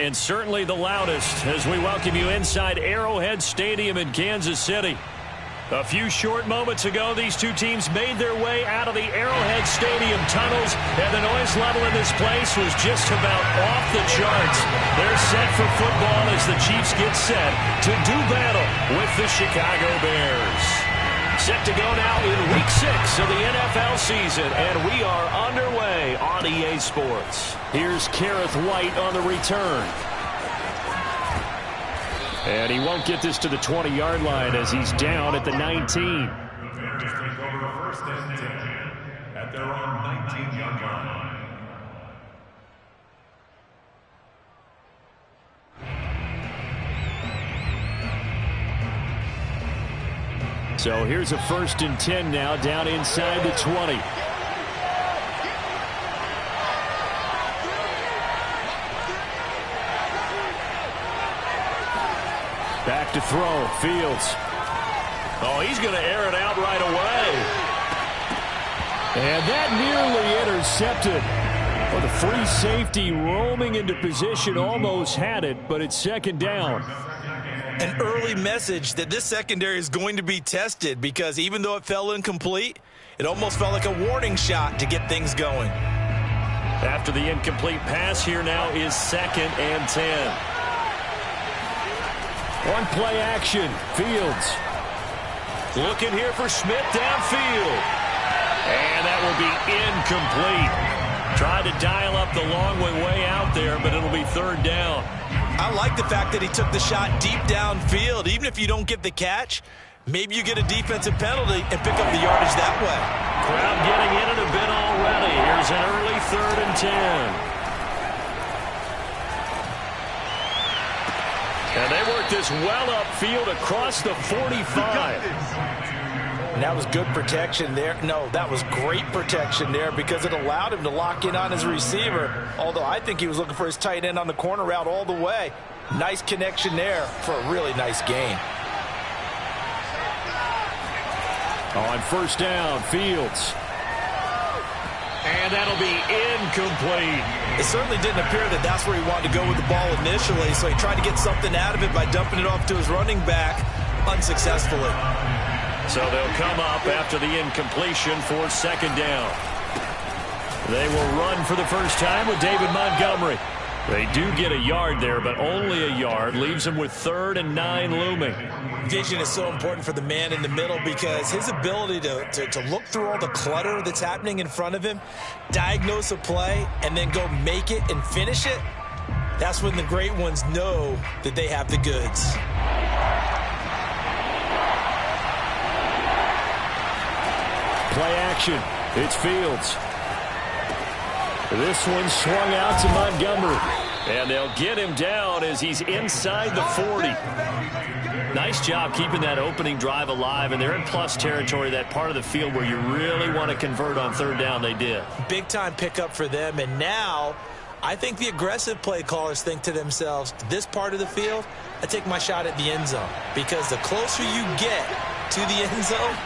and certainly the loudest as we welcome you inside Arrowhead Stadium in Kansas City. A few short moments ago, these two teams made their way out of the Arrowhead Stadium tunnels, and the noise level in this place was just about off the charts. They're set for football as the Chiefs get set to do battle with the Chicago Bears. Set to go now in Week 6 of the NFL season, and we are underway on EA Sports. Here's Kareth White on the return. And he won't get this to the 20-yard line as he's down at the 19. Just take over first and 10 at their own 19-yard line. So here's a first and 10 now down inside the 20. Back to throw, Fields. Oh, he's going to air it out right away. And that nearly intercepted. Well, the free safety roaming into position almost had it, but it's second down. An early message that this secondary is going to be tested because even though it fell incomplete, it almost felt like a warning shot to get things going. After the incomplete pass, here now is second and 10. One play action, Fields. Looking here for Smith downfield. And that will be incomplete. Tried to dial up the long way out there, but it'll be third down. I like the fact that he took the shot deep downfield. Even if you don't get the catch, maybe you get a defensive penalty and pick up the yardage that way. Crowd getting in it a bit already. Here's an early third and 10. And they work this well upfield across the 45. And that was good protection there. No, that was great protection there because it allowed him to lock in on his receiver. Although I think he was looking for his tight end on the corner route all the way. Nice connection there for a really nice gain. On first down, Fields. And that'll be incomplete. It certainly didn't appear that that's where he wanted to go with the ball initially, so he tried to get something out of it by dumping it off to his running back unsuccessfully. So they'll come up after the incompletion for second down. They will run for the first time with David Montgomery. They do get a yard there, but only a yard. Leaves them with 3rd and 9 looming. Vision is so important for the man in the middle because his ability to look through all the clutter that's happening in front of him, diagnose a play, and then go make it and finish it, that's when the great ones know that they have the goods. Play action. It's Fields. This one swung out to Montgomery. And they'll get him down as he's inside the 40. Nice job keeping that opening drive alive, and they're in plus territory, that part of the field where you really want to convert on third down. They did. Big-time pickup for them, and now I think the aggressive play callers think to themselves, this part of the field, I take my shot at the end zone, because the closer you get to the end zone,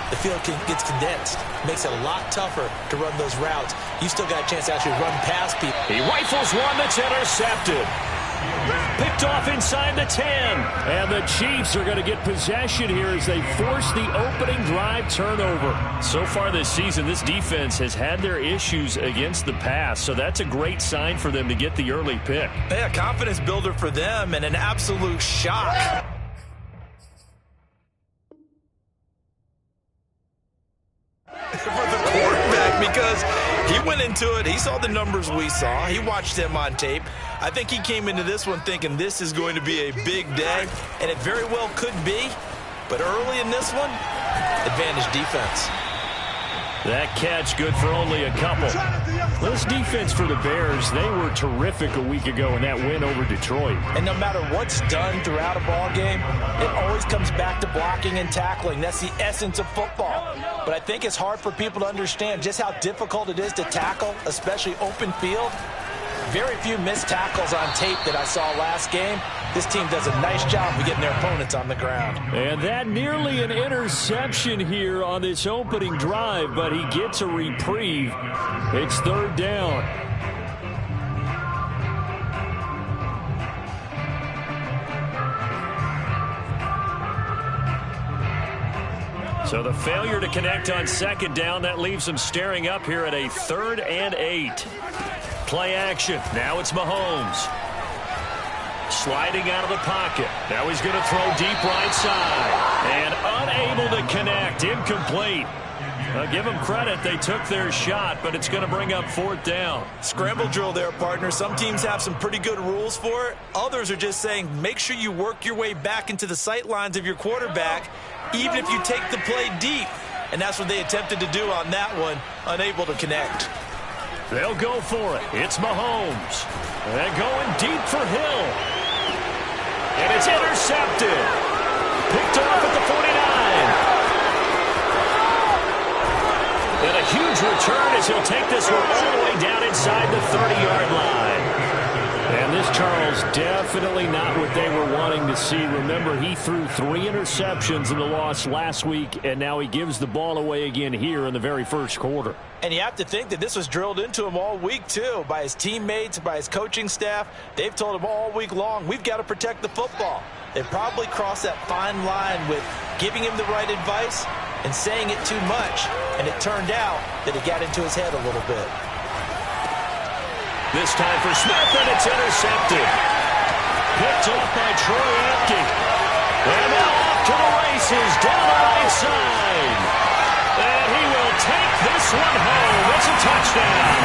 the field gets condensed. Makes it a lot tougher to run those routes. You still got a chance to actually run past people. He rifles one that's intercepted. Picked off inside the 10. And the Chiefs are going to get possession here as they force the opening drive turnover. So far this season, this defense has had their issues against the pass, so that's a great sign for them to get the early pick. Yeah, confidence builder for them and an absolute shock. For the quarterback, because he went into it, he saw the numbers we saw, he watched them on tape. I think he came into this one thinking this is going to be a big day, and it very well could be, but early in this one, advantage defense. That catch good for only a couple. This defense for the Bears, they were terrific a week ago in that win over Detroit. And no matter what's done throughout a ball game, it always comes back to blocking and tackling. That's the essence of football. But I think it's hard for people to understand just how difficult it is to tackle, especially open field. Very few missed tackles on tape that I saw last game. This team does a nice job of getting their opponents on the ground. And that nearly an interception here on this opening drive, but he gets a reprieve. It's third down. So the failure to connect on second down, that leaves them staring up here at a 3rd and 8. Play action. Now it's Mahomes. Sliding out of the pocket. Now he's going to throw deep right side. And unable to connect. Incomplete. Give them credit. They took their shot, but it's going to bring up 4th down. Scramble drill there, partner. Some teams have some pretty good rules for it. Others are just saying make sure you work your way back into the sight lines of your quarterback, even if you take the play deep. And that's what they attempted to do on that one, unable to connect. They'll go for it. It's Mahomes. And going deep for Hill. And it's intercepted. Picked off at the 49. And a huge return as he'll take this one all the way down inside the 30-yard line. And this, Charles, definitely not what they were wanting to see. Remember, he threw 3 interceptions in the loss last week, and now he gives the ball away again here in the very first quarter. And you have to think that this was drilled into him all week, too, by his teammates, by his coaching staff. They've told him all week long, we've got to protect the football. They probably crossed that fine line with giving him the right advice and saying it too much, and it turned out that it got into his head a little bit. This time for Smith, and it's intercepted. Picked off by Troy Apke. And now off to the races, down the right side. And he will take this one home. It's a touchdown.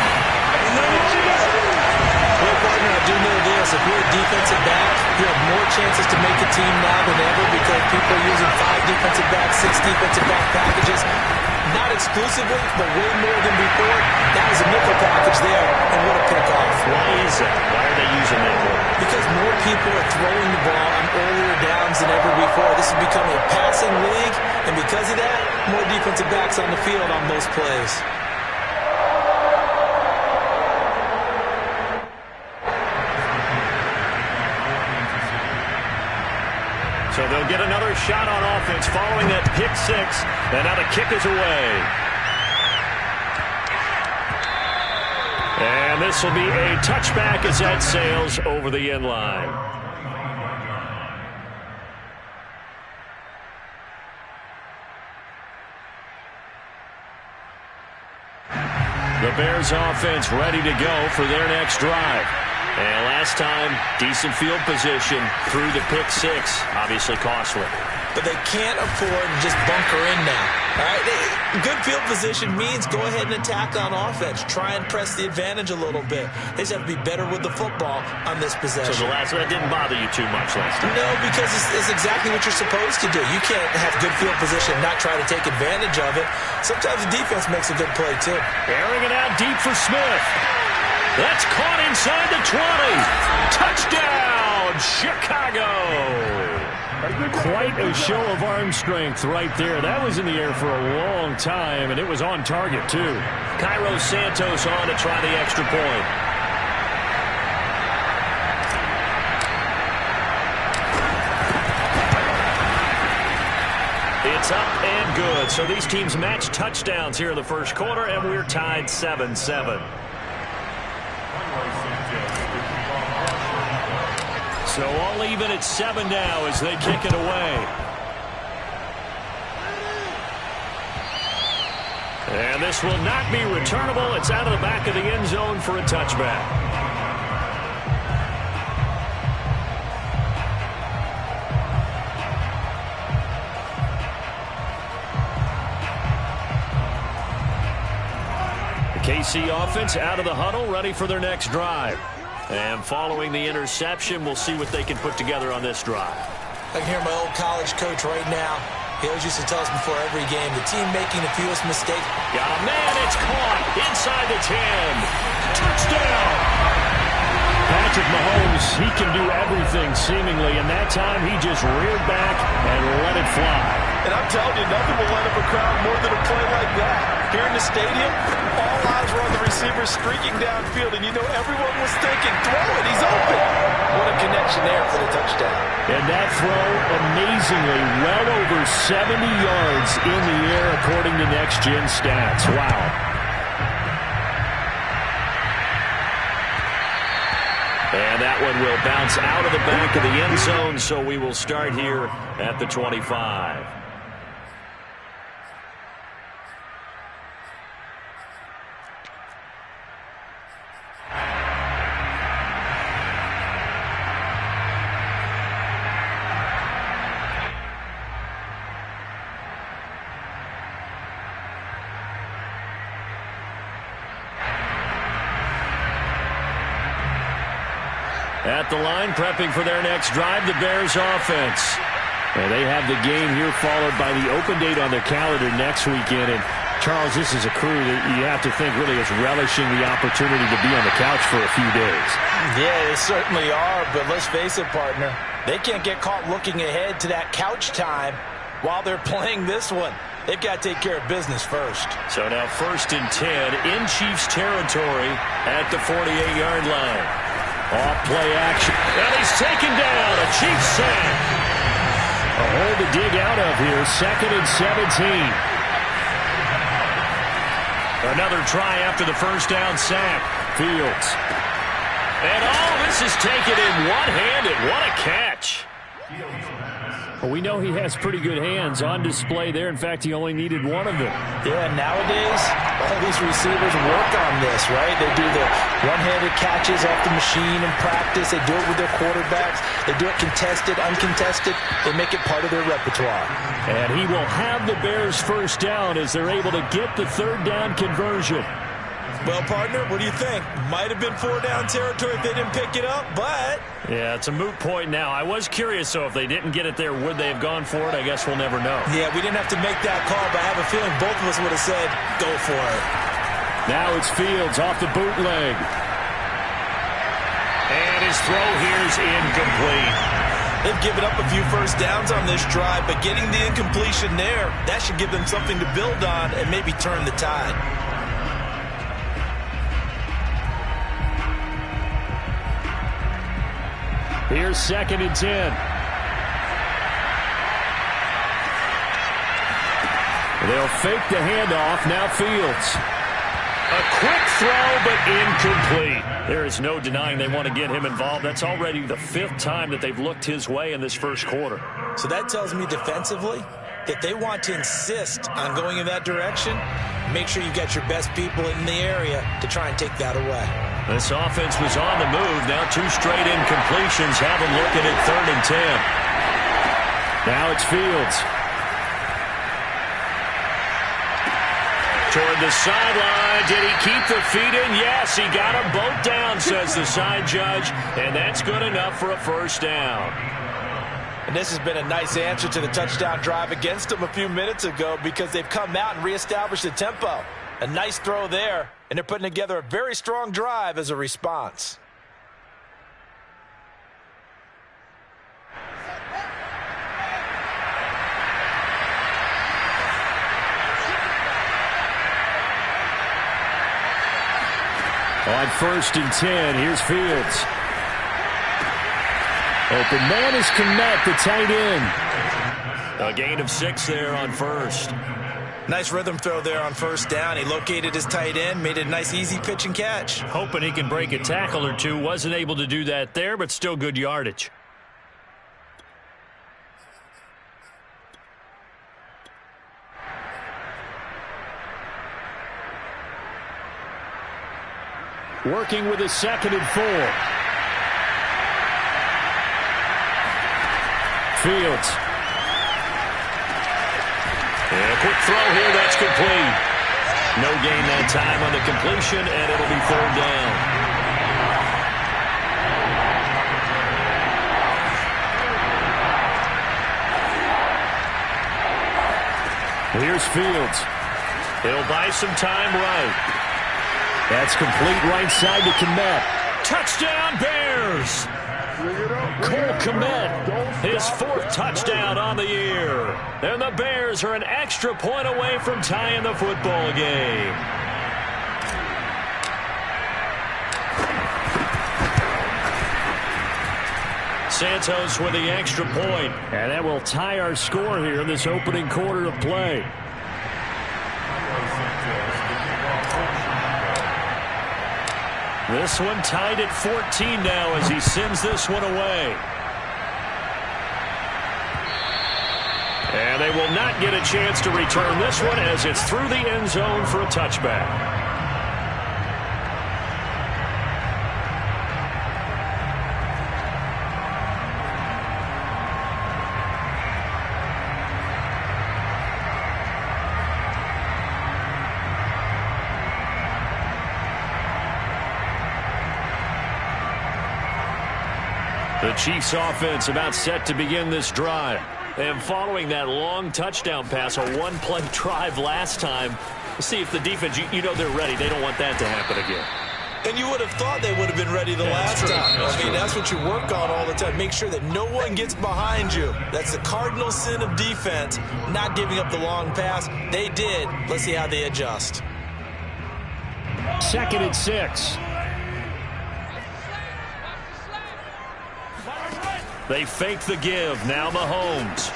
Well, partner, I do know this. If you're a defensive back, you have more chances to make a team now than ever because people are using 5 defensive backs, 6 defensive back packages. Not exclusively, but way more than before. That was a nickel package there, and what a pickoff. Why is that? Why are they using that more? Because more people are throwing the ball on earlier downs than ever before. This has become a passing league, and because of that, more defensive backs on the field on those plays. So they'll get another shot on offense following that pick 6. And now the kick is away. And this will be a touchback as that sails over the end line. The Bears offense ready to go for their next drive. And last time, decent field position through the pick 6. Obviously costly. But they can't afford to just bunker in now. All right? Good field position means go ahead and attack on offense. Try and press the advantage a little bit. They just have to be better with the football on this possession. So that didn't bother you too much last time? No, because it's exactly what you're supposed to do. You can't have good field position and not try to take advantage of it. Sometimes the defense makes a good play, too. Airing it out deep for Smith. That's caught inside the 20. Touchdown, Chicago. Quite a show of arm strength right there. That was in the air for a long time, and it was on target, too. Cairo Santos on to try the extra point. It's up and good. So these teams match touchdowns here in the first quarter, and we're tied 7-7. So all even at 7 now as they kick it away. And this will not be returnable. It's out of the back of the end zone for a touchback. The KC offense out of the huddle, ready for their next drive. And following the interception, we'll see what they can put together on this drive. I can hear my old college coach right now. He always used to tell us before every game, the team making the fewest mistakes. Yeah, man, it's caught inside the 10. Touchdown! Patrick Mahomes, he can do everything seemingly, and that time he just reared back and let it fly. And I'm telling you, nothing will light up a crowd more than a play like that. Here in the stadium, all eyes were on the receiver streaking downfield, and you know everyone was thinking, throw it, he's open. What a connection there for the touchdown. And that throw, amazingly, well over 70 yards in the air according to Next Gen Stats. Wow. And that one will bounce out of the back of the end zone, so we will start here at the 25. At the line, prepping for their next drive, the Bears offense. And they have the game here followed by the open date on their calendar next weekend. And, Charles, this is a crew that you have to think really is relishing the opportunity to be on the couch for a few days. Yeah, they certainly are, but let's face it, partner. They can't get caught looking ahead to that couch time while they're playing this one. They've got to take care of business first. So now 1st and 10 in Chiefs territory at the 48-yard line. Off play action. And he's taken down. A Chiefs sack. A hole to dig out of here. 2nd and 17. Another try after the first down sack. Fields. And this is taken in one-handed. What a catch. Well, we know he has pretty good hands on display there. In fact, he only needed one of them. Yeah, nowadays, all these receivers work on this, right? They do the one-handed catches off the machine in practice. They do it with their quarterbacks. They do it contested, uncontested. They make it part of their repertoire. And he will have the Bears first down as they're able to get the 3rd down conversion. Well, partner, what do you think? Might have been 4-down territory if they didn't pick it up, but... Yeah, it's a moot point now. I was curious, so if they didn't get it there, would they have gone for it? I guess we'll never know. Yeah, we didn't have to make that call, but I have a feeling both of us would have said, go for it. Now it's Fields off the bootleg. And his throw here's incomplete. They've given up a few first downs on this drive, but getting the incompletion there, that should give them something to build on and maybe turn the tide. Here's 2nd and 10. They'll fake the handoff. Now Fields. A quick throw, but incomplete. There is no denying they want to get him involved. That's already the 5th time that they've looked his way in this first quarter. So that tells me defensively that they want to insist on going in that direction. Make sure you get your best people in the area to try and take that away. This offense was on the move. Now 2 straight incompletions have them looking at 3rd and 10. Now it's Fields. Toward the sideline. Did he keep the feet in? Yes, he got them both down, says the side judge. And that's good enough for a first down. And this has been a nice answer to the touchdown drive against them a few minutes ago because they've come out and reestablished the tempo. A nice throw there, and they're putting together a very strong drive as a response. On 1st and 10, here's Fields. Open man is Kmet, the tight end. A gain of 6 there on 1st. Nice rhythm throw there on 1st down. He located his tight end, made it a nice easy pitch and catch. Hoping he can break a tackle or two. Wasn't able to do that there, but still good yardage. Working with a 2nd and 4. Fields. And a quick throw here, that's complete. No gain that time on the completion, and it'll be 3rd down. Here's Fields. He'll buy some time right. That's complete right side to Kmet. Touchdown, Bears! Cole Kmet, his 4th touchdown on the year. And the Bears are an extra point away from tying the football game. Santos with the extra point. And that will tie our score here in this opening quarter of play. This one tied at 14 now as he sends this one away. And they will not get a chance to return this one as it's through the end zone for a touchback. The Chiefs offense about set to begin this drive. And following that long touchdown pass, a one-play drive last time, we'll see if the defense, you know they're ready. They don't want that to happen again. And you would have thought they would have been ready the last time. I mean, that's what you work on all the time. Make sure that no one gets behind you. That's the cardinal sin of defense, not giving up the long pass. They did. Let's see how they adjust. 2nd and 6. They fake the give. Now Mahomes.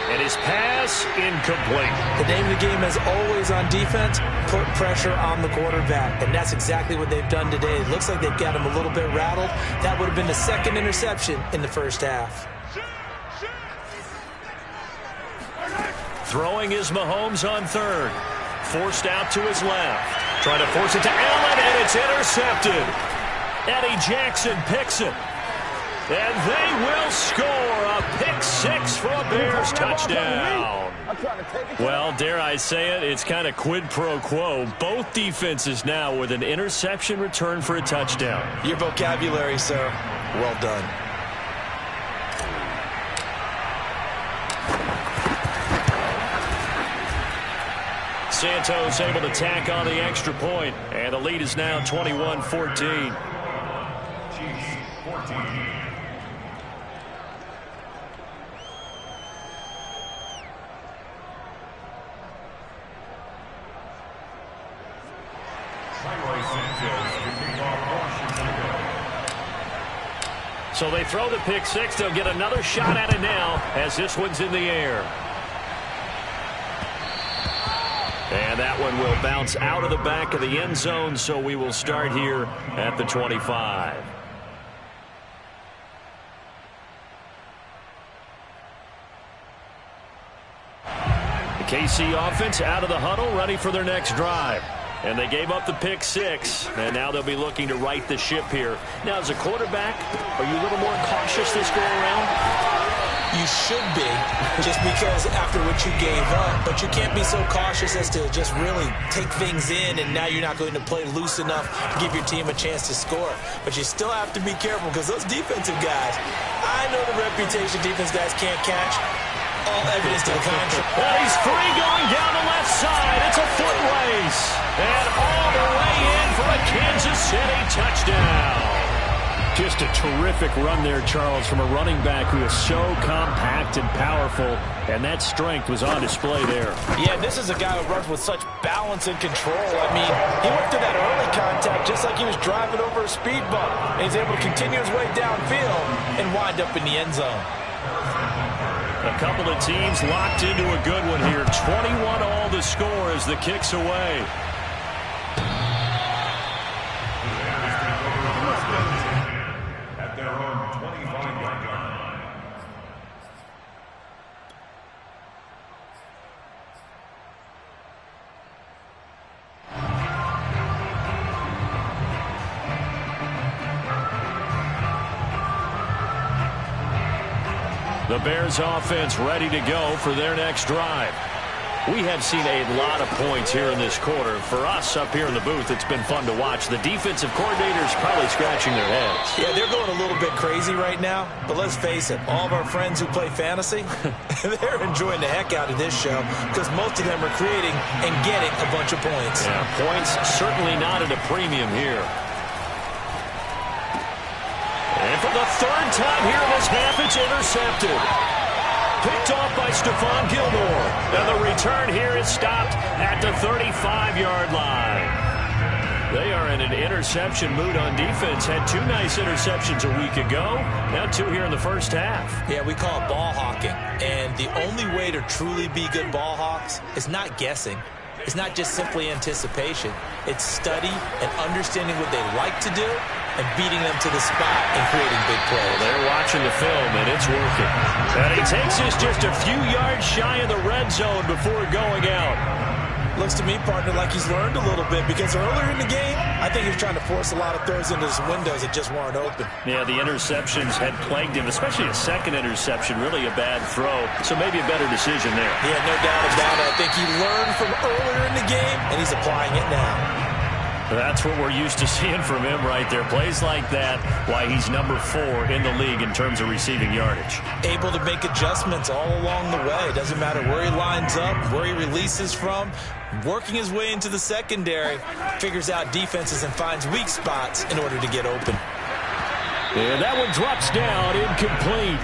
And his pass incomplete. The name of the game is always on defense, put pressure on the quarterback. And that's exactly what they've done today. It looks like they've got him a little bit rattled. That would have been the 2nd interception in the first half. Throwing is Mahomes on 3rd. Forced out to his left. Trying to force it to Allen, and it's intercepted. Eddie Jackson picks it. And they will score a pick-6 for a Bears touchdown. Well, dare I say it, it's kind of quid pro quo. Both defenses now with an interception return for a touchdown. Your vocabulary, sir. Well done. Santos able to tack on the extra point, and the lead is now 21-14. Chiefs 14. So they throw the pick-6. They'll get another shot at it now as this one's in the air. And that one will bounce out of the back of the end zone, so we will start here at the 25. The KC offense out of the huddle, ready for their next drive. And they gave up the pick-6, and now they'll be looking to right the ship here. Now, as a quarterback, are you a little more cautious this go-around? You should be, just because after what you gave up. But you can't be so cautious as to just really take things in, and now you're not going to play loose enough to give your team a chance to score. But you still have to be careful, because those defensive guys, I know the reputation defense guys can't catch. All evidence to the contrary. Well, he's free going down the left side. It's a foot race. And all the way in for a Kansas City touchdown. Just a terrific run there, Charles, from a running back who is so compact and powerful, and that strength was on display there. Yeah, this is a guy who runs with such balance and control. I mean, he went through that early contact just like he was driving over a speed bump, and he's able to continue his way downfield and wind up in the end zone. A couple of teams locked into a good one here. 21 all the score as the kick's away. At their own 25-yard line. The Bears offense ready to go for their next drive. We have seen a lot of points here in this quarter. For us up here in the booth, it's been fun to watch. The defensive coordinators probably scratching their heads. Yeah, they're going a little bit crazy right now. But let's face it, all of our friends who play fantasy, they're enjoying the heck out of this show because most of them are creating and getting a bunch of points. Yeah, points certainly not at a premium here. And for the 3rd time here in this half, it's intercepted. Picked off by Stephon Gilmore. And the return here is stopped at the 35-yard line. They are in an interception mood on defense. Had 2 nice interceptions a week ago. Now 2 here in the first half. Yeah, we call it ball hawking. And the only way to truly be good ball hawks is not guessing. It's not just simply anticipation. It's study and understanding what they like to do and beating them to the spot and creating big plays. Well, they're watching the film, and it's working. And he takes us just a few yards shy of the red zone before going out. Looks to me, partner, like he's learned a little bit because earlier in the game, I think he was trying to force a lot of throws into his windows that just weren't open. Yeah, the interceptions had plagued him, especially a second interception, really a bad throw. So maybe a better decision there. Yeah, no doubt about it. I think he learned from earlier in the game, and he's applying it now. That's what we're used to seeing from him right there. Plays like that, why he's number 4 in the league in terms of receiving yardage. Able to make adjustments all along the way. Doesn't matter where he lines up, where he releases from. Working his way into the secondary, figures out defenses and finds weak spots in order to get open. And that one drops down, incomplete.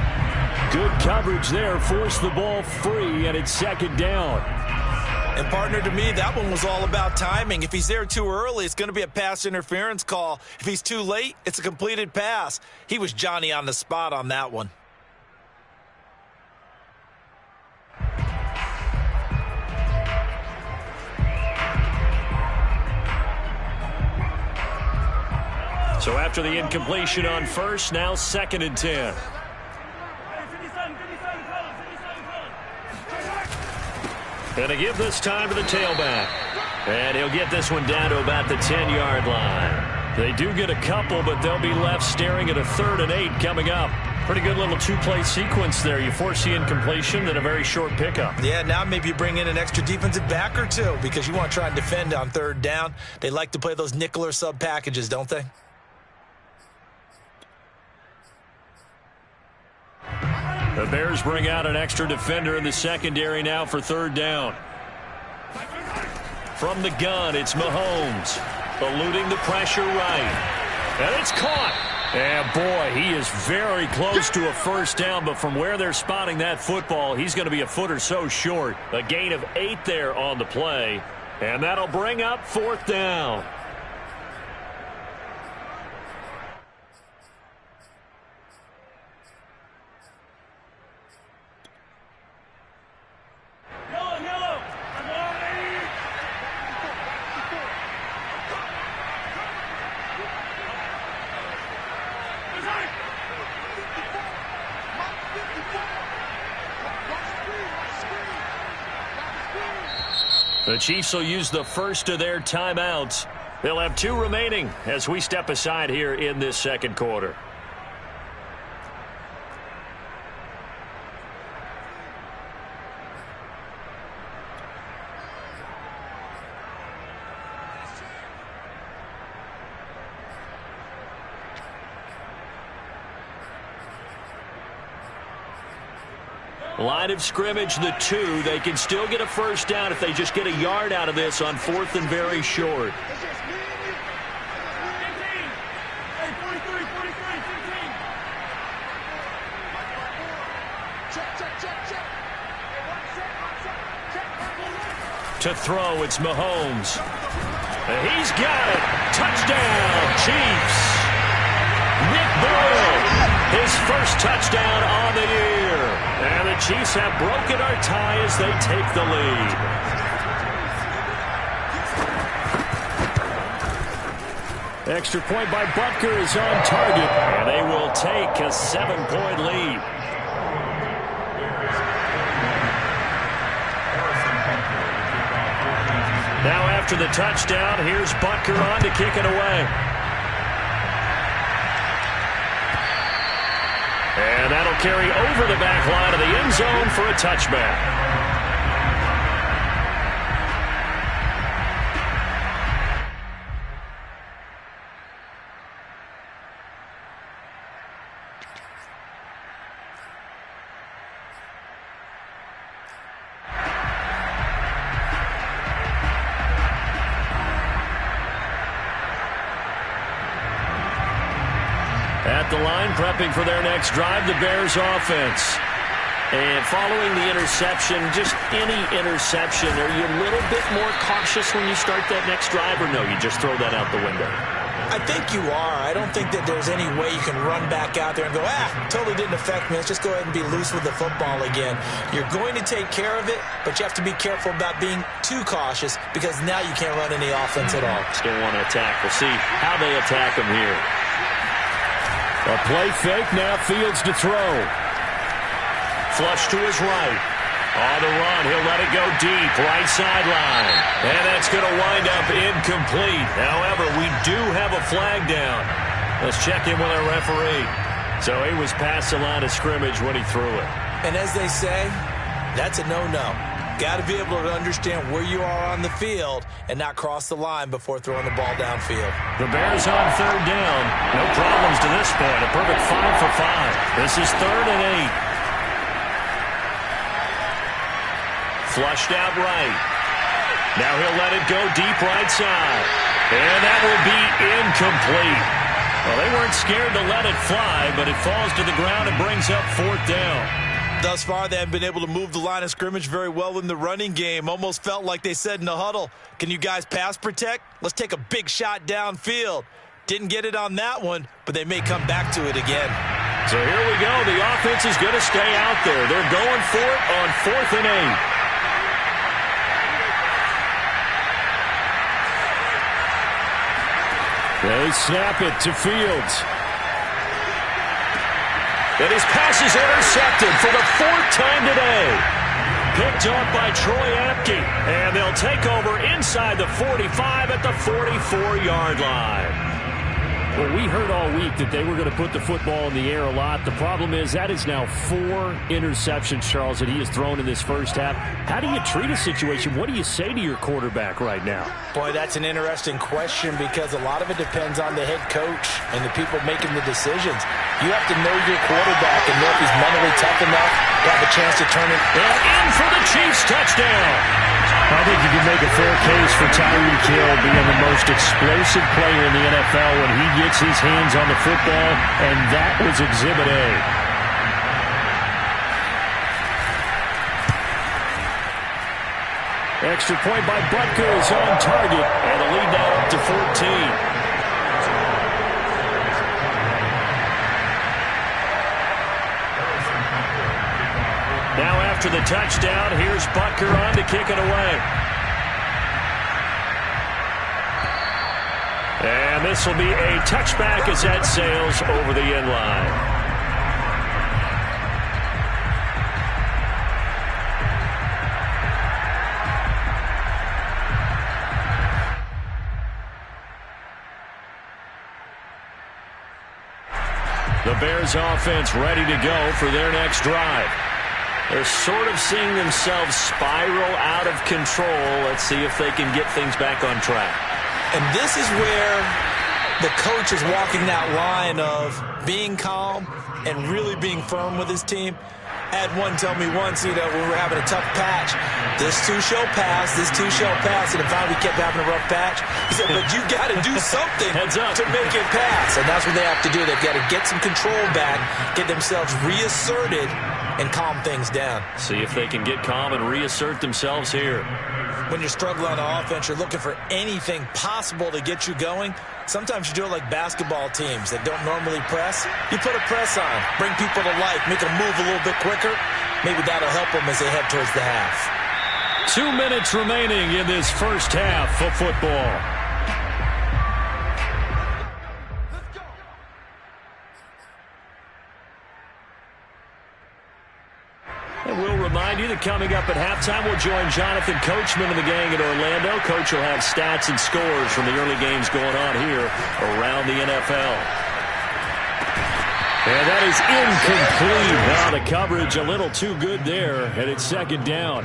Good coverage there, forced the ball free, and it's second down. And partner, to me, that one was all about timing. If he's there too early, it's going to be a pass interference call. If he's too late, it's a completed pass. He was Johnny on the spot on that one. So after the incompletion on first, now 2nd and 10. And to give this time to the tailback. And he'll get this one down to about the 10-yard line. They do get a couple, but they'll be left staring at a 3rd and 8 coming up. Pretty good little 2-play sequence there. You force the incompletion, then a very short pickup. Yeah, now maybe you bring in an extra defensive back or two because you want to try and defend on 3rd down. They like to play those nickel or sub packages, don't they? The Bears bring out an extra defender in the secondary now for 3rd down. From the gun, it's Mahomes. Eluding the pressure right. And it's caught. And, boy, he is very close to a 1st down, but from where they're spotting that football, he's going to be a foot or so short. A gain of 8 there on the play. And that'll bring up 4th down. The Chiefs will use the first of their timeouts. They'll have 2 remaining as we step aside here in this 2nd quarter. Line of scrimmage, the 2. They can still get a 1st down if they just get a yard out of this on 4th and very short. To throw, it's Mahomes. He's got it. Touchdown, Chiefs. Nick Boyle, his first touchdown on the year. And the Chiefs have broken our tie as they take the lead. Extra point by Butker is on target. And they will take a 7-point lead. Now after the touchdown, here's Butker on to kick it away. And that'll carry over the back line of the end zone for a touchback. At the line, prepping for their next drive, the Bears offense. And following the interception, just any interception, are you a little bit more cautious when you start that next drive, or no, you just throw that out the window? I think you are. I don't think that there's any way you can run back out there and go, totally didn't affect me. Let's just go ahead and be loose with the football again. You're going to take care of it, but you have to be careful about being too cautious because now you can't run any offense at all. Still want to attack. We'll see how they attack them here. A play fake, now Fields to throw. Flush to his right. On the run, he'll let it go deep, right sideline. And that's going to wind up incomplete. However, we do have a flag down. Let's check in with our referee. So he was past the line of scrimmage when he threw it. And as they say, that's a no-no. Got to be able to understand where you are on the field and not cross the line before throwing the ball downfield. The Bears on third down. No problems to this point. A perfect 5 for 5. This is 3rd and 8. Flushed out right. Now he'll let it go deep right side. And that will be incomplete. Well, they weren't scared to let it fly, but it falls to the ground and brings up 4th down. Thus far, they haven't been able to move the line of scrimmage very well in the running game. Almost felt like they said in the huddle, can you guys pass protect? Let's take a big shot downfield. Didn't get it on that one, but they may come back to it again. So here we go. The offense is going to stay out there. They're going for it on 4th and 8. They snap it to Fields. And his pass is intercepted for the 4th time today. Picked off by Troy Apke. And they'll take over inside the 45 at the 44-yard line. Well, we heard all week that they were going to put the football in the air a lot. The problem is that is now 4 interceptions, Charles, that he has thrown in this first half. How do you treat a situation? What do you say to your quarterback right now? Boy, that's an interesting question because a lot of it depends on the head coach and the people making the decisions. You have to know your quarterback and know if he's mentally tough enough to have a chance to turn it. And in for the Chiefs touchdown. I think you can make a fair case for Tyreek Hill being the most explosive player in the NFL when he gets his hands on the football, and that was Exhibit A. Extra point by Butker is on target, and the lead now up to 14. Now after the touchdown, here's Butker on to kick it away. And this will be a touchback as that sails over the end line. The Bears offense ready to go for their next drive. They're sort of seeing themselves spiral out of control. Let's see if they can get things back on track. And this is where the coach is walking that line of being calm and really being firm with his team. I had one tell me once, when we were having a tough patch, this too shall pass, this too shall pass, and finally we kept having a rough patch. He said, but you got to do something to make it pass. And that's what they have to do. They've got to get some control back, get themselves reasserted, and calm things down. See if they can get calm and reassert themselves here. When you're struggling on offense, you're looking for anything possible to get you going. Sometimes you do it like basketball teams that don't normally press. You put a press on, bring people to life, make them move a little bit quicker. Maybe that'll help them as they head towards the half. 2 minutes remaining in this first half of football. And we'll remind you that coming up at halftime, we'll join Jonathan Coachman and the gang in Orlando. Coach will have stats and scores from the early games going on here around the NFL. And that is incomplete. Now the coverage a little too good there, and it's 2nd down.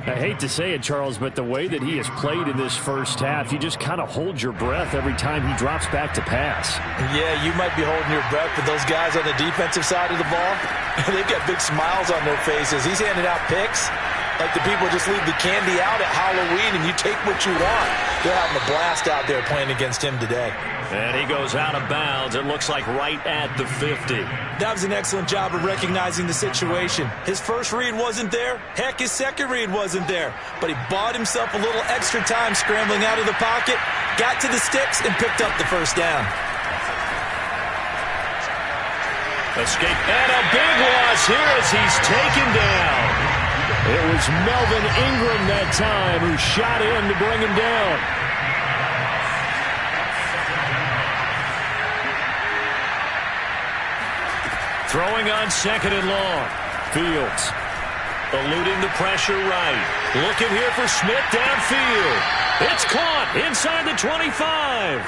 I hate to say it, Charles, but the way that he has played in this first half, you just kind of hold your breath every time he drops back to pass. Yeah, you might be holding your breath, but those guys on the defensive side of the ball, they've got big smiles on their faces. He's handing out picks like the people just leave the candy out at Halloween and you take what you want. They're having a blast out there playing against him today. And he goes out of bounds. It looks like right at the 50. That was an excellent job of recognizing the situation. His first read wasn't there. Heck, his second read wasn't there. But he bought himself a little extra time scrambling out of the pocket, got to the sticks, and picked up the first down. Escape. And a big loss here as he's taken down. It was Melvin Ingram that time who shot in to bring him down. Throwing on 2nd and long. Fields eluding the pressure right. Looking here for Smith downfield. It's caught inside the 25.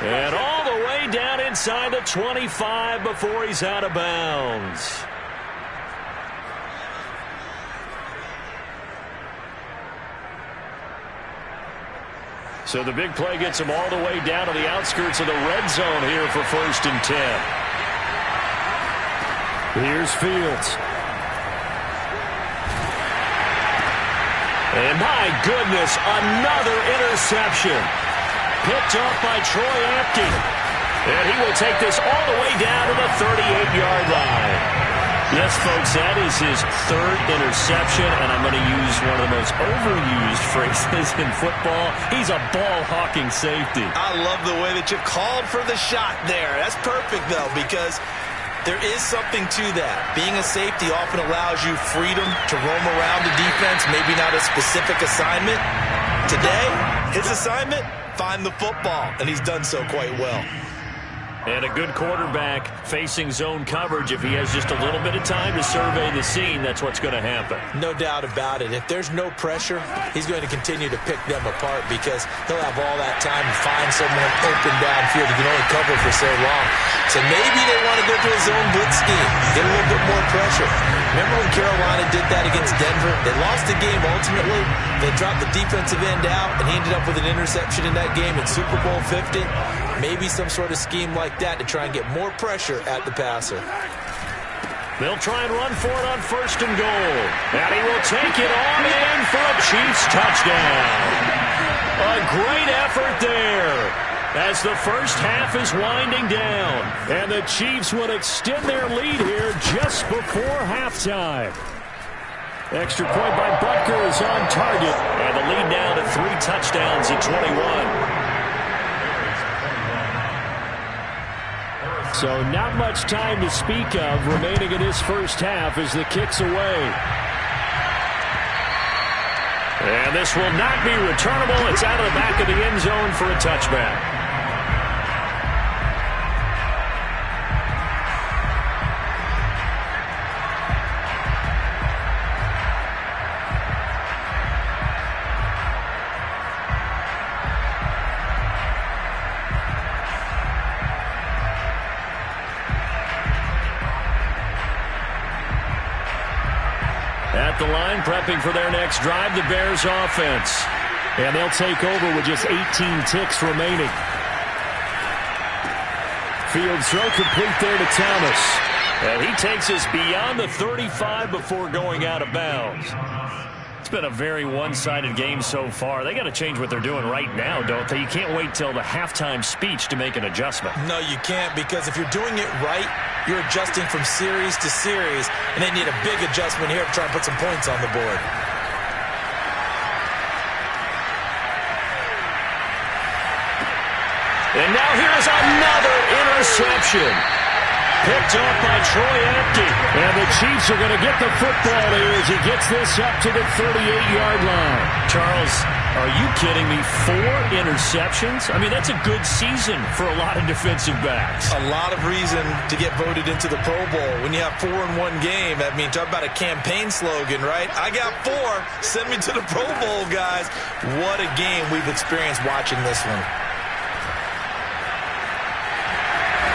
And all the way down inside the 25 before he's out of bounds. So the big play gets him all the way down to the outskirts of the red zone here for 1st and 10. Here's Fields. And my goodness, another interception. Picked up by Troy Apke. And he will take this all the way down to the 38-yard line. Yes, folks, that is his 3rd interception, and I'm going to use one of the most overused phrases in football. He's a ball-hawking safety. I love the way that you called for the shot there. That's perfect, though, because there is something to that. Being a safety often allows you freedom to roam around the defense, maybe not a specific assignment. Today, his assignment, find the football, and he's done so quite well. And a good quarterback facing zone coverage. If he has just a little bit of time to survey the scene, that's what's going to happen. No doubt about it. If there's no pressure, he's going to continue to pick them apart because he'll have all that time to find someone open downfield. He can only cover for so long. So maybe they want to go to a zone blitz scheme, get a little bit more pressure. Remember when Carolina did that against Denver? They lost the game ultimately. They dropped the defensive end out, and he ended up with an interception in that game in Super Bowl 50. Maybe some sort of scheme like that to try and get more pressure at the passer. They'll try and run for it on 1st and goal. And he will take it on in for a Chiefs touchdown. A great effort there as the first half is winding down. And the Chiefs will extend their lead here just before halftime. Extra point by Butker is on target. And the lead now to 3 touchdowns at 21. So not much time to speak of remaining in this first half as the kick's away. And this will not be returnable. It's out of the back of the end zone for a touchback. At the line, prepping for their next drive, the Bears offense. And they'll take over with just 18 ticks remaining. Fields throw complete there to Thomas. And he takes us beyond the 35 before going out of bounds. It's been a very one-sided game so far. They got to change what they're doing right now, don't they? You can't wait till the halftime speech to make an adjustment. No, you can't, because if you're doing it right, you're adjusting from series to series, and they need a big adjustment here to try and put some points on the board. And now here's another interception. Picked up by Troy Apke. And the Chiefs are going to get the football here as he gets this up to the 38-yard line. Charles, are you kidding me? 4 interceptions? I mean, that's a good season for a lot of defensive backs. A lot of reason to get voted into the Pro Bowl. When you have 4 in one game, I mean, talk about a campaign slogan, right? I got 4. Send me to the Pro Bowl, guys. What a game we've experienced watching this one.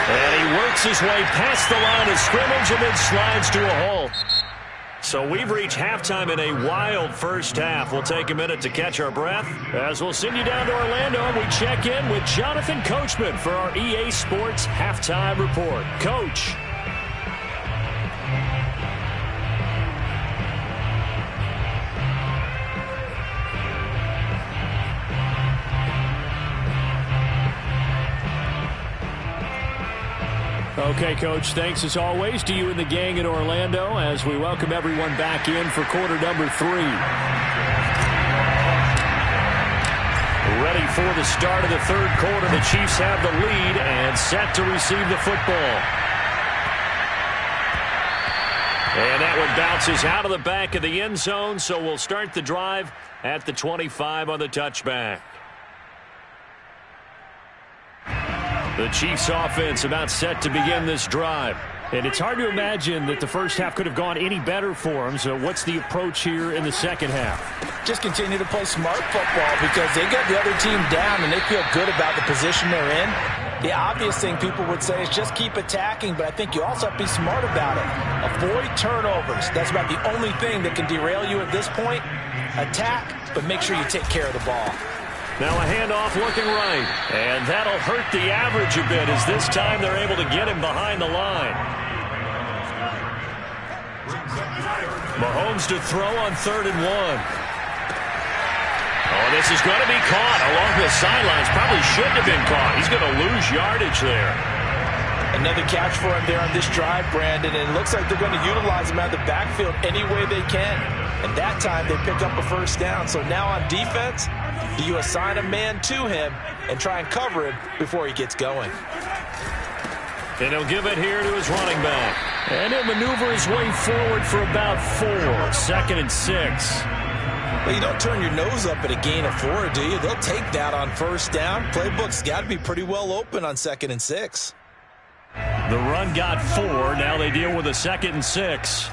And he works his way past the line of scrimmage and then slides to a halt. So we've reached halftime in a wild first half. We'll take a minute to catch our breath as we'll send you down to Orlando and we check in with Jonathan Coachman for our EA Sports Halftime Report. Coach. Okay, Coach, thanks as always to you and the gang in Orlando as we welcome everyone back in for quarter number 3. Ready for the start of the third quarter. The Chiefs have the lead and set to receive the football. And that one bounces out of the back of the end zone, so we'll start the drive at the 25 on the touchback. The Chiefs offense about set to begin this drive. And it's hard to imagine that the first half could have gone any better for them. So what's the approach here in the second half? Just continue to play smart football because they got the other team down and they feel good about the position they're in. The obvious thing people would say is just keep attacking, but I think you also have to be smart about it. Avoid turnovers. That's about the only thing that can derail you at this point. Attack, but make sure you take care of the ball. Now a handoff looking right. And that'll hurt the average a bit as this time they're able to get him behind the line. Mahomes to throw on 3rd and 1. Oh, this is going to be caught along the sidelines. Probably shouldn't have been caught. He's going to lose yardage there. Another catch for him there on this drive, Brandon, and it looks like they're going to utilize him out of the backfield any way they can. And that time they pick up a first down. So now on defense, do you assign a man to him and try and cover him before he gets going? And he'll give it here to his running back. And he'll maneuver his way forward for about 4. 2nd and 6. Well, you don't turn your nose up at a gain of 4, do you? They'll take that on first down. Playbook's got to be pretty well open on 2nd and 6. The run got 4. Now they deal with a 2nd and 6.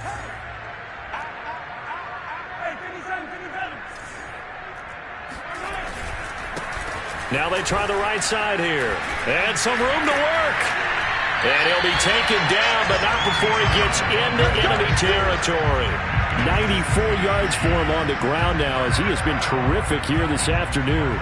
Now they try the right side here. And some room to work. And he'll be taken down, but not before he gets into enemy territory. 94 yards for him on the ground now as he has been terrific here this afternoon.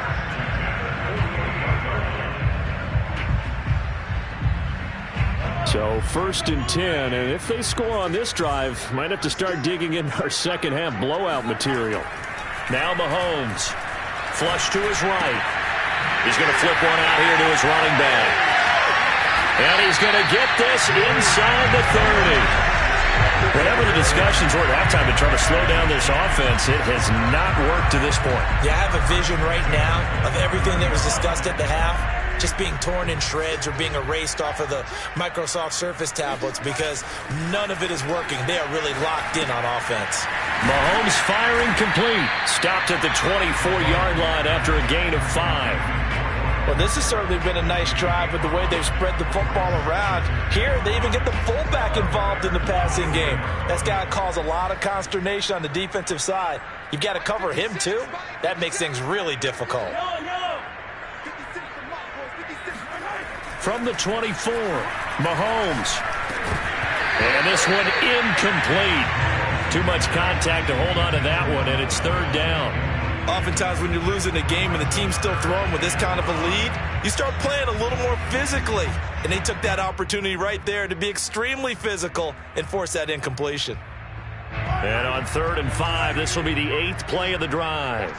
So 1st and 10, and if they score on this drive, might have to start digging in our second half blowout material. Now Mahomes, flush to his right. He's going to flip one out here to his running back. And he's going to get this inside the 30. Whatever the discussions were at halftime to try to slow down this offense, it has not worked to this point. Yeah, I have a vision right now of everything that was discussed at the half just being torn in shreds or being erased off of the Microsoft Surface tablets because none of it is working. They are really locked in on offense. Mahomes firing complete. Stopped at the 24-yard line after a gain of 5. Well, this has certainly been a nice drive with the way they've spread the football around. Here, they even get the fullback involved in the passing game. That's got to cause a lot of consternation on the defensive side. You've got to cover him, too. That makes things really difficult. From the 24, Mahomes. And this one incomplete. Too much contact to hold on to that one, and it's 3rd down. Oftentimes when you're losing a game and the team's still throwing with this kind of a lead, you start playing a little more physically. And they took that opportunity right there to be extremely physical and force that incompletion. And on 3rd and 5, this will be the 8th play of the drive.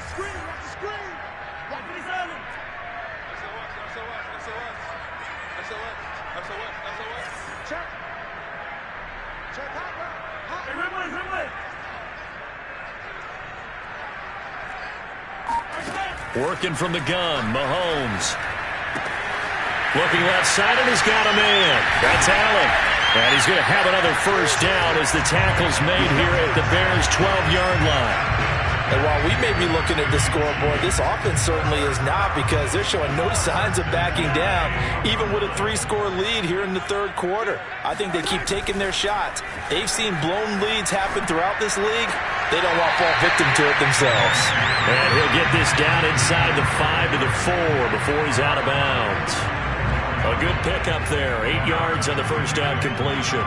Working from the gun, Mahomes. Looking left side, and he's got a man. That's Allen. And he's going to have another first down as the tackle's made here at the Bears' 12-yard line. And while we may be looking at the scoreboard, this offense certainly is not because they're showing no signs of backing down, even with a 3-score lead here in the 3rd quarter. I think they keep taking their shots. They've seen blown leads happen throughout this league. They don't want to fall victim to it themselves. And he'll get this down inside the 5 to the 4 before he's out of bounds. A good pickup there. 8 yards on the first down completion.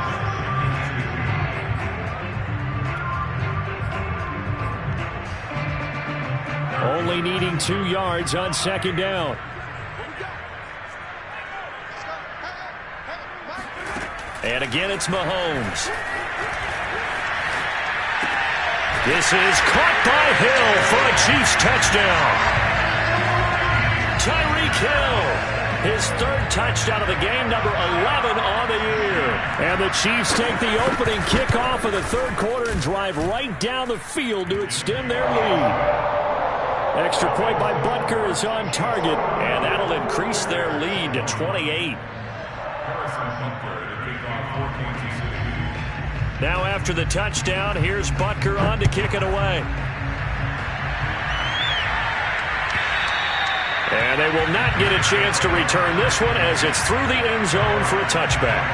Only needing 2 yards on 2nd down. And again, it's Mahomes. This is caught by Hill for a Chiefs touchdown. Tyreek Hill. His 3rd touchdown of the game, number 11 on the year. And the Chiefs take the opening kickoff of the 3rd quarter and drive right down the field to extend their lead. Extra point by Butker is on target, and that'll increase their lead to 28. Now after the touchdown, here's Butker on to kick it away. And they will not get a chance to return this one as it's through the end zone for a touchback.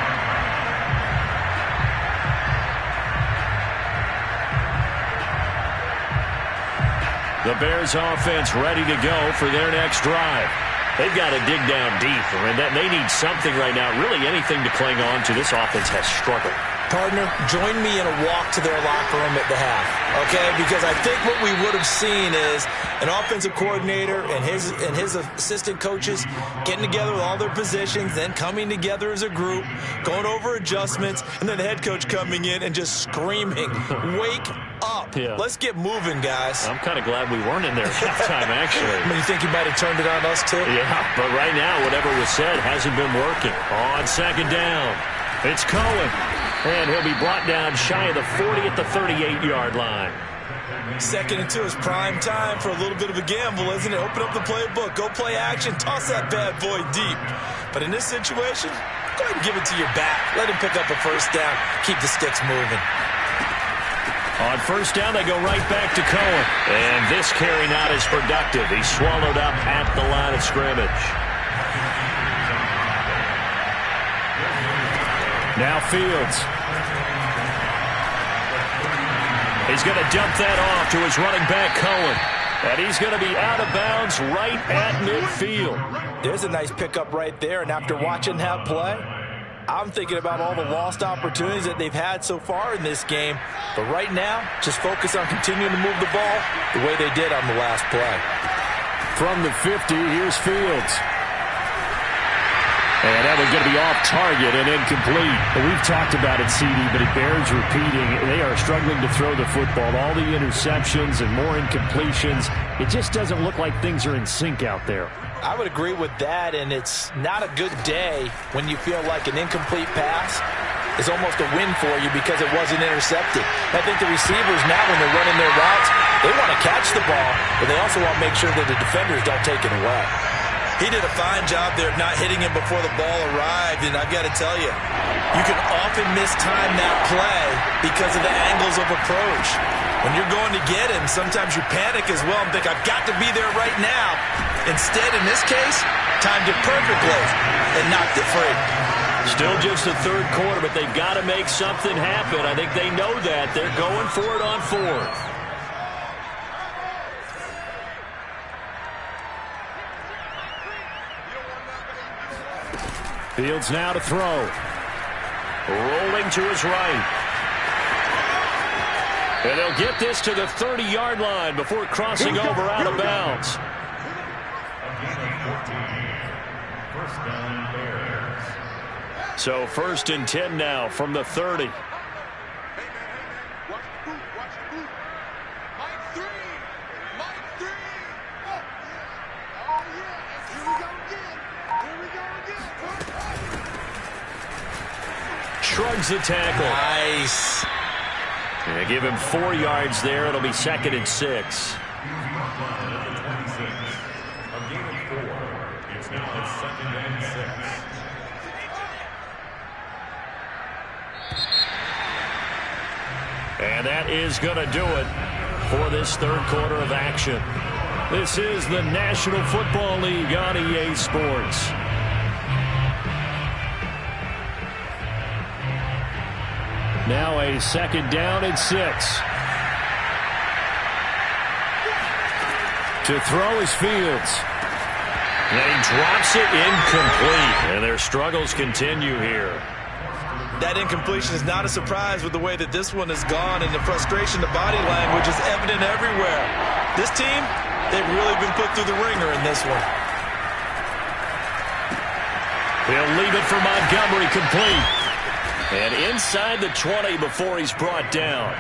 The Bears offense ready to go for their next drive. They've got to dig down deep, and they need something right now, really anything to cling on to. This offense has struggled. Partner, join me in a walk to their locker room at the half, okay? Because I think what we would have seen is an offensive coordinator and his assistant coaches getting together with all their positions, then coming together as a group, going over adjustments, and then the head coach coming in and just screaming, "Wake up. Yeah. Let's get moving, guys." I'm kind of glad we weren't in there at halftime, actually. I mean, you think he might have turned it on us, too? Yeah, but right now, whatever was said hasn't been working. On second down, it's Cohen. And he'll be brought down shy of the 40 at the 38-yard line. 2nd and 2 is prime time for a little bit of a gamble, isn't it? Open up the playbook, go play action, toss that bad boy deep. But in this situation, go ahead and give it to your back. Let him pick up a first down. Keep the sticks moving. On first down, they go right back to Cohen. And this carry not as productive. He's swallowed up at the line of scrimmage. Now Fields. He's going to dump that off to his running back, Cohen. And he's going to be out of bounds right at midfield. There's a nice pickup right there, and after watching that play, I'm thinking about all the lost opportunities that they've had so far in this game. But right now, just focus on continuing to move the ball the way they did on the last play. From the 50, here's Fields. And that was going to be off target and incomplete. We've talked about it, CD, but it bears repeating. They are struggling to throw the football. All the interceptions and more incompletions. It just doesn't look like things are in sync out there. I would agree with that, and it's not a good day when you feel like an incomplete pass is almost a win for you because it wasn't intercepted. I think the receivers now, when they're running their routes, they want to catch the ball, but they also want to make sure that the defenders don't take it away. He did a fine job there of not hitting him before the ball arrived, and I've got to tell you, you can often mistime that play because of the angles of approach. When you're going to get him, sometimes you panic as well and think, I've got to be there right now. Instead, in this case, timed it perfectly and knocked it free. Still just the third quarter, but they've got to make something happen. I think they know that. They're going for it on fourth. Fields now to throw. Rolling to his right. And they'll get this to the 30-yard line before crossing over out of bounds. So 1st and 10 now from the 30. Shrugs the tackle. Nice. They give him 4 yards there. It'll be 2nd and 6. It's now 2nd and 6. And that is going to do it for this third quarter of action. This is the National Football League on EA Sports. Now a 2nd down and 6. To throw is Fields. And he drops it incomplete. And their struggles continue here. That incompletion is not a surprise with the way that this one has gone, and the frustration, the body language is evident everywhere. This team, they've really been put through the ringer in this one. He'll leave it for Montgomery complete. And inside the 20 before he's brought down.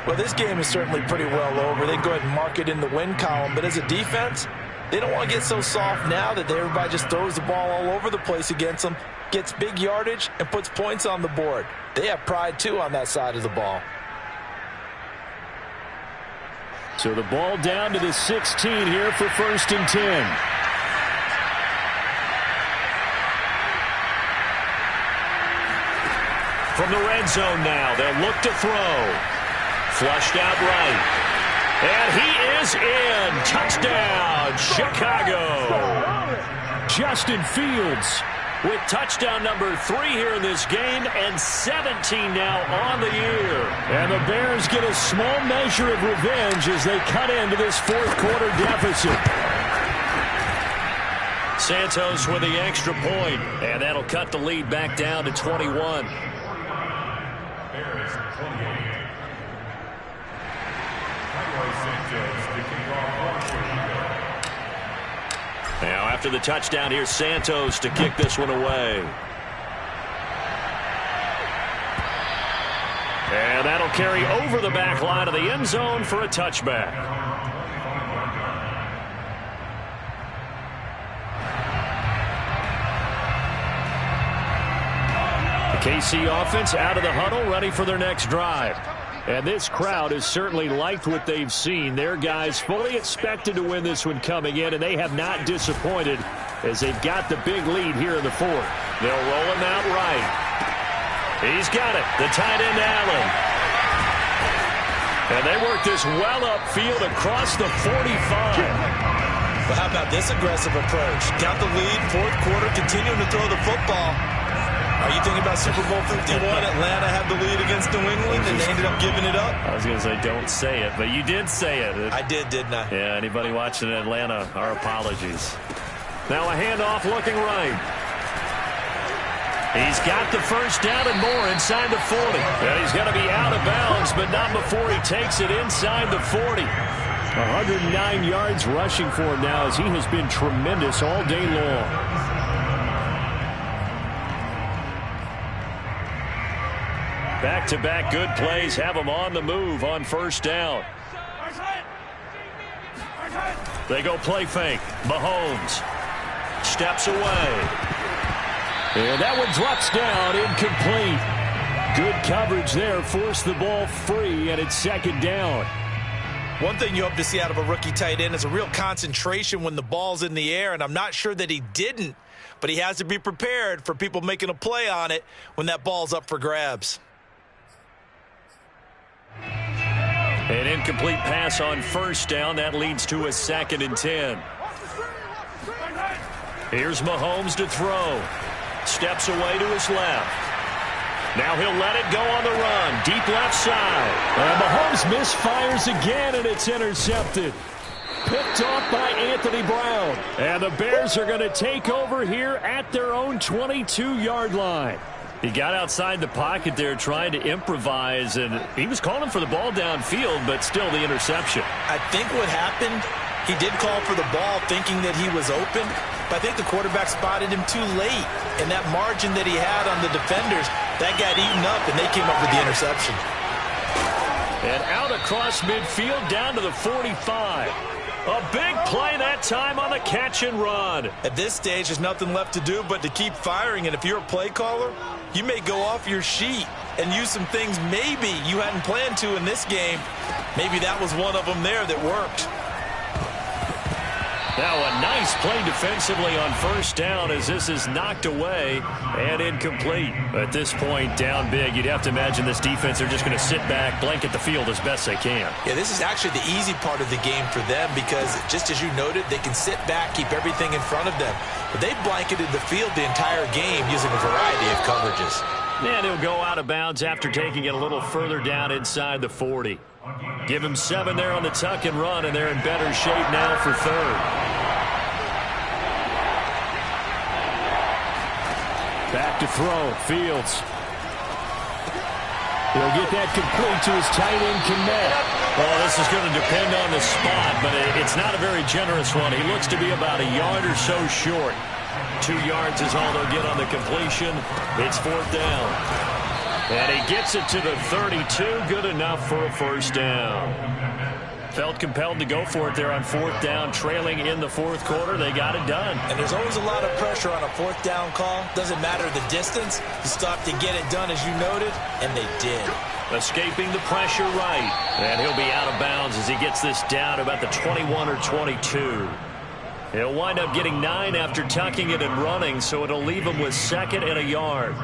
Well, this game is certainly pretty well over. They can go ahead and mark it in the win column. But as a defense, they don't want to get so soft now that everybody just throws the ball all over the place against them, gets big yardage, and puts points on the board. They have pride, too, on that side of the ball. So the ball down to the 16 here for 1st and 10. From the red zone now, they'll look to throw. Flushed out right. And he is in. Touchdown, Chicago. Justin Fields with touchdown number 3 here in this game, and 17 now on the year. And the Bears get a small measure of revenge as they cut into this fourth quarter deficit. Santos with the extra point, and that'll cut the lead back down to 21. Bears 28. Santos to kick off Puerto Rico. Now after the touchdown, here's Santos to kick this one away. And that'll carry over the back line of the end zone for a touchback. The KC offense out of the huddle, ready for their next drive. And this crowd has certainly liked what they've seen. Their guys fully expected to win this one coming in, and they have not disappointed as they've got the big lead here in the fourth. They'll roll him out right. He's got it. The tight end, Allen. And they work this well upfield across the 45. Well, how about this aggressive approach? Got the lead, fourth quarter, continuing to throw the football. Are you thinking about Super Bowl 51? Atlanta had the lead against New England, and they ended up giving it up? I was going to say, don't say it, but you did say it. I did, didn't I? Yeah, anybody watching in Atlanta, our apologies. Now a handoff looking right. He's got the first down and more inside the 40. And he's going to be out of bounds, but not before he takes it inside the 40. 109 yards rushing for him now as he has been tremendous all day long. Back-to-back good plays have him on the move on first down. They go play fake. Mahomes steps away. And that one drops down, incomplete. Good coverage there, forced the ball free, and it's second down. One thing you hope to see out of a rookie tight end is a real concentration when the ball's in the air, and I'm not sure that he didn't, but he has to be prepared for people making a play on it when that ball's up for grabs. An incomplete pass on first down. That leads to a 2nd and 10. Here's Mahomes to throw. Steps away to his left. Now he'll let it go on the run. Deep left side. And Mahomes misfires again, and it's intercepted. Picked off by Anthony Brown. And the Bears are going to take over here at their own 22-yard line. He got outside the pocket there trying to improvise, and he was calling for the ball downfield, but still the interception. I think what happened, he did call for the ball thinking that he was open, but I think the quarterback spotted him too late, and that margin that he had on the defenders, that got eaten up, and they came up with the interception. And out across midfield down to the 45. A big play that time on the catch and run. At this stage, there's nothing left to do but to keep firing, and if you're a play caller, you may go off your sheet and use some things maybe you hadn't planned to in this game. Maybe that was one of them there that worked. Now a nice play defensively on first down as this is knocked away and incomplete. At this point, down big, you'd have to imagine this defense, they're just going to sit back, blanket the field as best they can. Yeah, this is actually the easy part of the game for them because, just as you noted, they can sit back, keep everything in front of them. But they've blanketed the field the entire game using a variety of coverages. And he'll go out of bounds after taking it a little further down inside the 40. Give him 7 there on the tuck and run, and they're in better shape now for third. Back to throw. Fields. He'll get that complete to his tight end, Kmet. Well, this is going to depend on the spot, but it's not a very generous one. He looks to be about a yard or so short. 2 yards is all they'll get on the completion. It's fourth down. And he gets it to the 32. Good enough for a first down. Felt compelled to go for it there on fourth down, trailing in the fourth quarter. They got it done. And there's always a lot of pressure on a fourth down call. Doesn't matter the distance. You stop to get it done, as you noted, and they did. Escaping the pressure right. And he'll be out of bounds as he gets this down about the 21 or 22. He'll wind up getting 9 after tucking it and running, so it'll leave him with 2nd and a yard.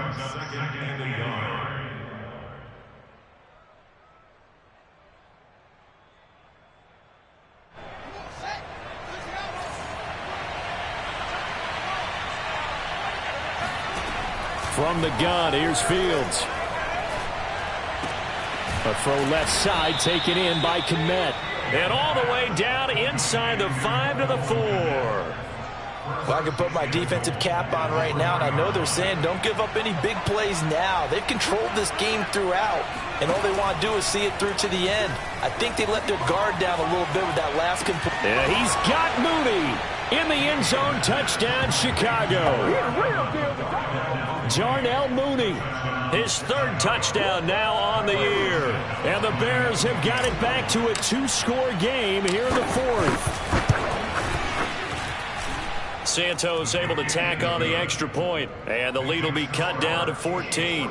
From the gun, here's Fields. A throw left side, taken in by Kmet. And all the way down inside the 5 to the 4. Well, I can put my defensive cap on right now, and I know they're saying don't give up any big plays now. They've controlled this game throughout, and all they want to do is see it through to the end. I think they let their guard down a little bit with that last complete. Yeah, he's got Mooney in the end zone. Touchdown, Chicago. Darnell Mooney, his third touchdown now on the year. And the Bears have got it back to a 2-score game here in the fourth. Santos able to tack on the extra point, and the lead will be cut down to 14.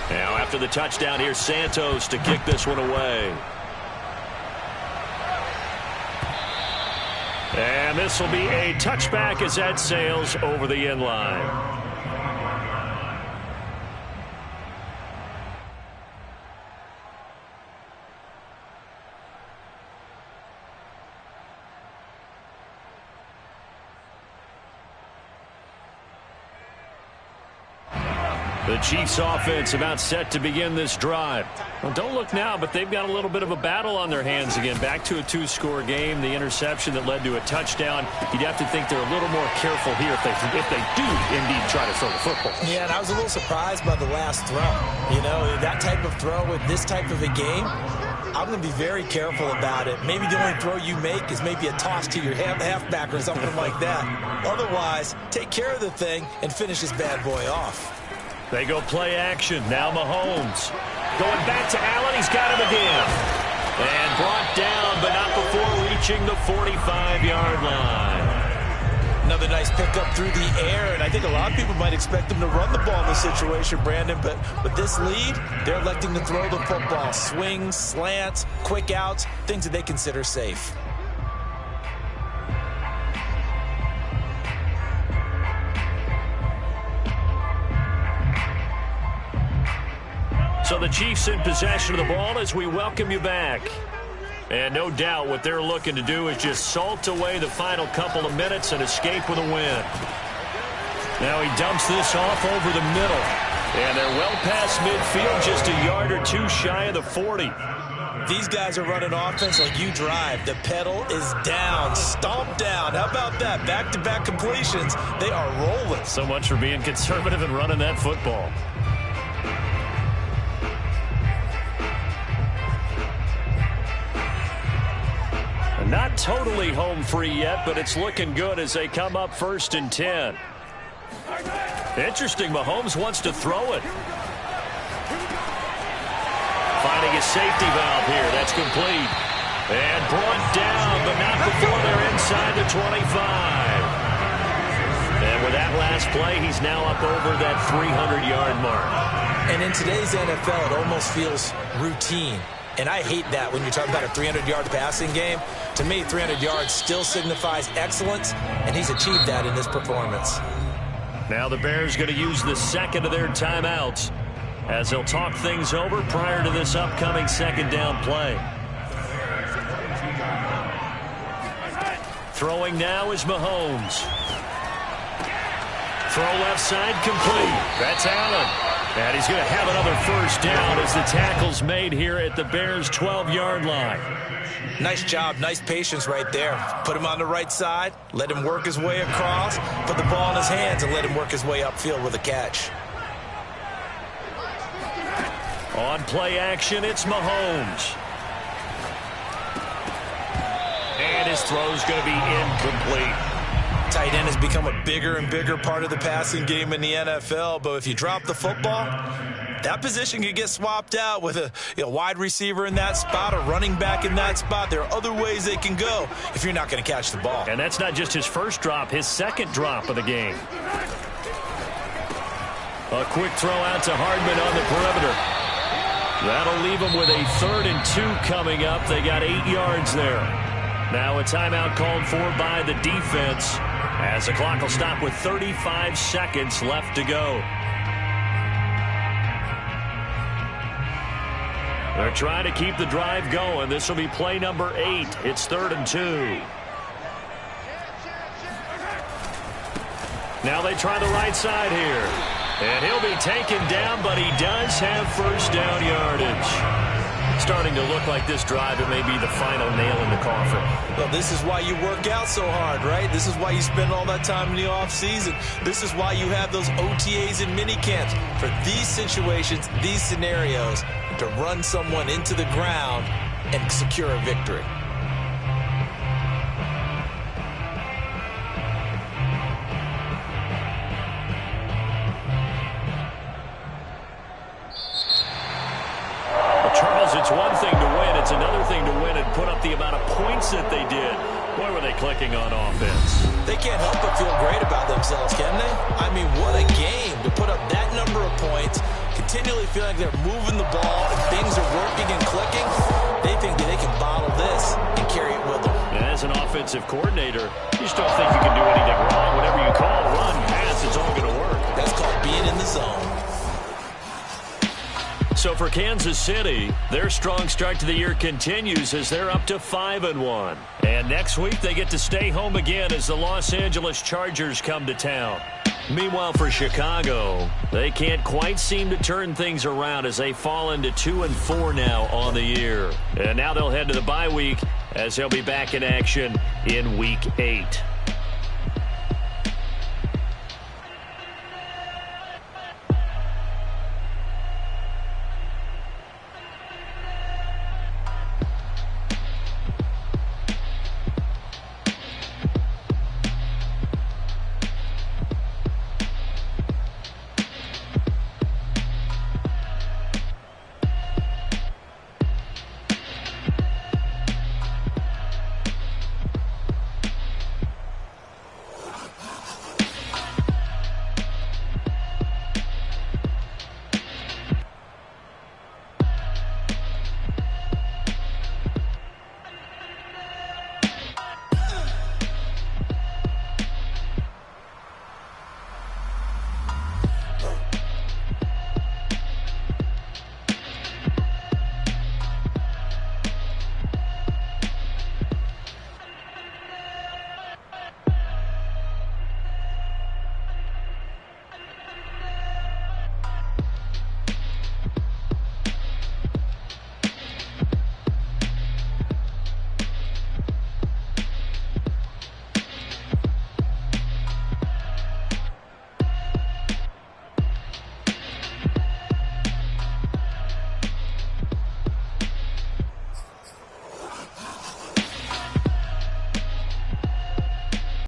Now after the touchdown, here's Santos to kick this one away. And this will be a touchback as that sails over the end line. The Chiefs offense about set to begin this drive. Well, don't look now, but they've got a little bit of a battle on their hands again. Back to a 2-score game. The interception that led to a touchdown. You'd have to think they're a little more careful here if they do indeed try to throw the football. Yeah, and I was a little surprised by the last throw. You know, that type of throw with this type of a game, I'm going to be very careful about it. Maybe the only throw you make is maybe a toss to your halfback or something like that. Otherwise, take care of the thing and finish this bad boy off. They go play action. Now Mahomes. Going back to Allen. He's got him again. And brought down, but not before reaching the 45-yard line. Another nice pickup through the air, and I think a lot of people might expect them to run the ball in this situation, Brandon, but with this lead, they're electing to throw the football. Swings, slants, quick outs, things that they consider safe. So the Chiefs in possession of the ball as we welcome you back. And no doubt what they're looking to do is just salt away the final couple of minutes and escape with a win. Now he dumps this off over the middle. And they're well past midfield, just a yard or two shy of the 40. These guys are running offense like you drive. The pedal is down, stomp down. How about that? Back-to-back completions. They are rolling. So much for being conservative and running that football. Not totally home free yet, but it's looking good as they come up 1st and 10. Interesting, Mahomes wants to throw it. Finding a safety valve here. That's complete. And brought down, but not before they're inside the 25. And with that last play, he's now up over that 300-yard mark. And in today's NFL, it almost feels routine. And I hate that when you're talking about a 300-yard passing game. To me, 300 yards still signifies excellence, and he's achieved that in this performance. Now the Bears going to use the second of their timeouts as they'll talk things over prior to this upcoming second down play. Throwing now is Mahomes. Throw left side complete. That's Allen. And he's going to have another first down as the tackle's made here at the Bears' 12-yard line. Nice job, nice patience right there. Put him on the right side, let him work his way across, put the ball in his hands, and let him work his way upfield with a catch. On play action, it's Mahomes. And his throw's going to be incomplete. Tight end has become a bigger and bigger part of the passing game in the NFL, but if you drop the football, that position can get swapped out with a wide receiver in that spot, a running back in that spot. There are other ways they can go if you're not going to catch the ball. And that's not just his first drop, his second drop of the game. A quick throw out to Hardman on the perimeter. That'll leave them with a 3rd and 2 coming up. They got 8 yards there. Now a timeout called for by the defense as the clock will stop with 35 seconds left to go. They're trying to keep the drive going. This will be play number 8. It's 3rd and 2. Now they try the right side here. And he'll be taken down, but he does have first down yardage. starting to look like this drive, it may be the final nail in the coffin. Well, this is why you work out so hard, right? This is why you spend all that time in the offseason. This is why you have those OTAs and mini camps for these situations, these scenarios, to run someone into the ground and secure a victory. It's one thing to win. It's another thing to win and put up the amount of points that they did. Boy, were they clicking on offense. They can't help but feel great about themselves, can they? I mean, what a game to put up that number of points, continually feeling like they're moving the ball and things are working and clicking. They think that they can bottle this and carry it with them. And as an offensive coordinator, you just don't think you can do anything wrong. Whatever you call, run, pass, it's all going to work. That's called being in the zone. So for Kansas City, their strong start to the year continues as they're up to 5-1. And next week, they get to stay home again as the Los Angeles Chargers come to town. Meanwhile, for Chicago, they can't quite seem to turn things around as they fall into 2-4 now on the year. And now they'll head to the bye week as they'll be back in action in Week 8.